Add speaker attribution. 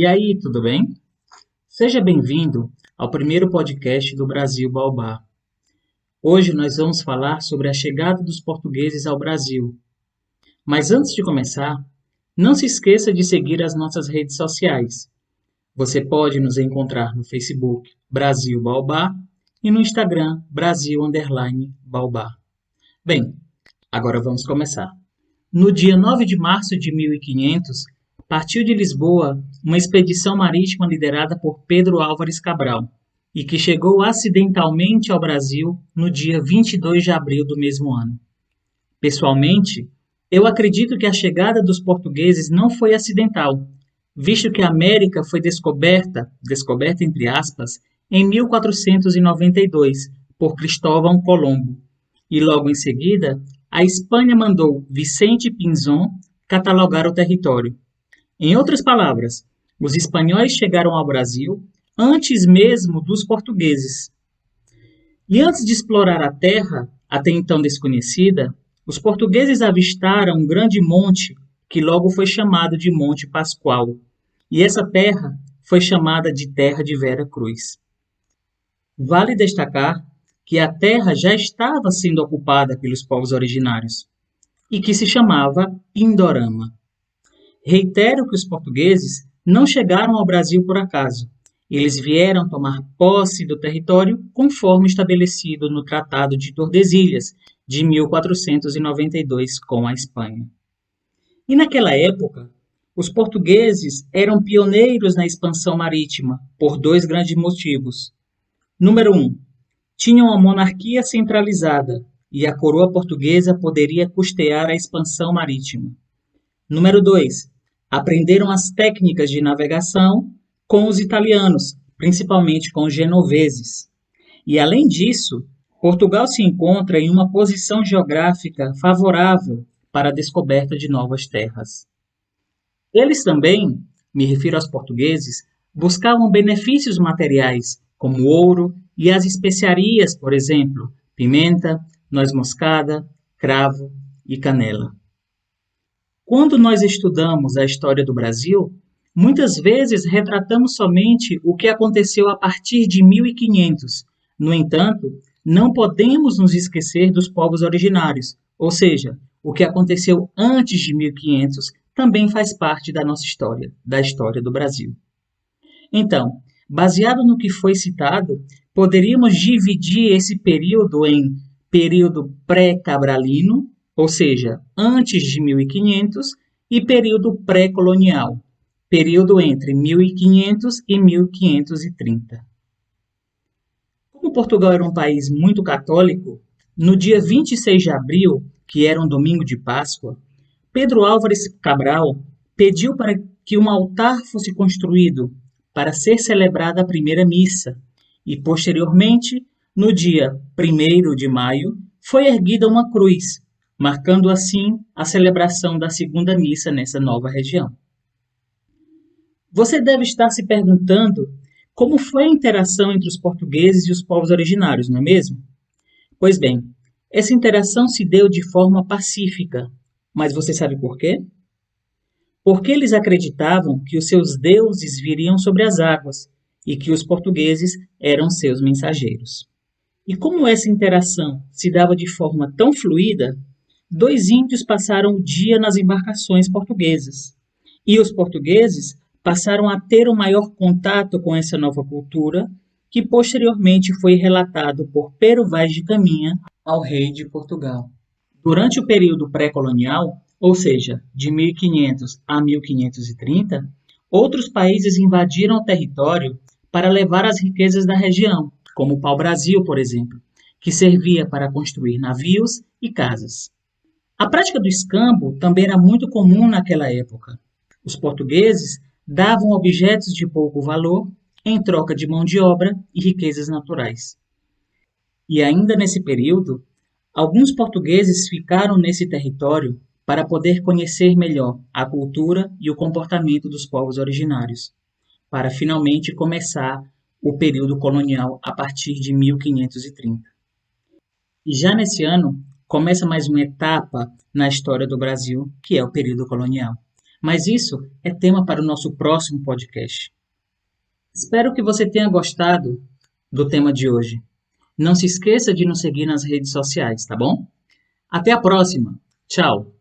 Speaker 1: E aí, tudo bem? Seja bem-vindo ao primeiro podcast do Brasil Baobá. Hoje nós vamos falar sobre a chegada dos portugueses ao Brasil. Mas antes de começar, não se esqueça de seguir as nossas redes sociais. Você pode nos encontrar no Facebook Brasil Baobá e no Instagram Brasil_Baobá. Bem, agora vamos começar. No dia 9 de março de 1500, partiu de Lisboa uma expedição marítima liderada por Pedro Álvares Cabral e que chegou acidentalmente ao Brasil no dia 22 de abril do mesmo ano. Pessoalmente, eu acredito que a chegada dos portugueses não foi acidental, visto que a América foi descoberta entre aspas, em 1492 por Cristóvão Colombo, e logo em seguida a Espanha mandou Vicente Pinzón catalogar o território. Em outras palavras, os espanhóis chegaram ao Brasil antes mesmo dos portugueses. E antes de explorar a terra, até então desconhecida, os portugueses avistaram um grande monte que logo foi chamado de Monte Pascoal. E essa terra foi chamada de Terra de Vera Cruz. Vale destacar que a terra já estava sendo ocupada pelos povos originários e que se chamava Pindorama. Reitero que os portugueses não chegaram ao Brasil por acaso. Eles vieram tomar posse do território conforme estabelecido no Tratado de Tordesilhas, de 1492, com a Espanha. E naquela época, os portugueses eram pioneiros na expansão marítima por dois grandes motivos. Número 1. Tinham a monarquia centralizada e a coroa portuguesa poderia custear a expansão marítima. Número 2. Aprenderam as técnicas de navegação com os italianos, principalmente com os genoveses. E, além disso, Portugal se encontra em uma posição geográfica favorável para a descoberta de novas terras. Eles também, me refiro aos portugueses, buscavam benefícios materiais, como ouro e as especiarias, por exemplo, pimenta, noz moscada, cravo e canela. Quando nós estudamos a história do Brasil, muitas vezes retratamos somente o que aconteceu a partir de 1500. No entanto, não podemos nos esquecer dos povos originários, ou seja, o que aconteceu antes de 1500 também faz parte da nossa história, da história do Brasil. Então, baseado no que foi citado, poderíamos dividir esse período em período pré-cabralino, ou seja, antes de 1500, e período pré-colonial, período entre 1500 e 1530. Como Portugal era um país muito católico, no dia 26 de abril, que era um domingo de Páscoa, Pedro Álvares Cabral pediu para que um altar fosse construído para ser celebrada a primeira missa, e posteriormente, no dia 1º de maio, foi erguida uma cruz, marcando assim a celebração da segunda missa nessa nova região. Você deve estar se perguntando como foi a interação entre os portugueses e os povos originários, não é mesmo? Pois bem, essa interação se deu de forma pacífica, mas você sabe por quê? Porque eles acreditavam que os seus deuses viriam sobre as águas e que os portugueses eram seus mensageiros. E como essa interação se dava de forma tão fluida, dois índios passaram o dia nas embarcações portuguesas. E os portugueses passaram a ter um maior contato com essa nova cultura, que posteriormente foi relatado por Pero Vaz de Caminha ao rei de Portugal. Durante o período pré-colonial, ou seja, de 1500 a 1530, outros países invadiram o território para levar as riquezas da região, como o pau-brasil, por exemplo, que servia para construir navios e casas. A prática do escambo também era muito comum naquela época. Os portugueses davam objetos de pouco valor em troca de mão de obra e riquezas naturais. E ainda nesse período, alguns portugueses ficaram nesse território para poder conhecer melhor a cultura e o comportamento dos povos originários, para finalmente começar o período colonial a partir de 1530. E já nesse ano, começa mais uma etapa na história do Brasil, que é o período colonial. Mas isso é tema para o nosso próximo podcast. Espero que você tenha gostado do tema de hoje. Não se esqueça de nos seguir nas redes sociais, tá bom? Até a próxima. Tchau.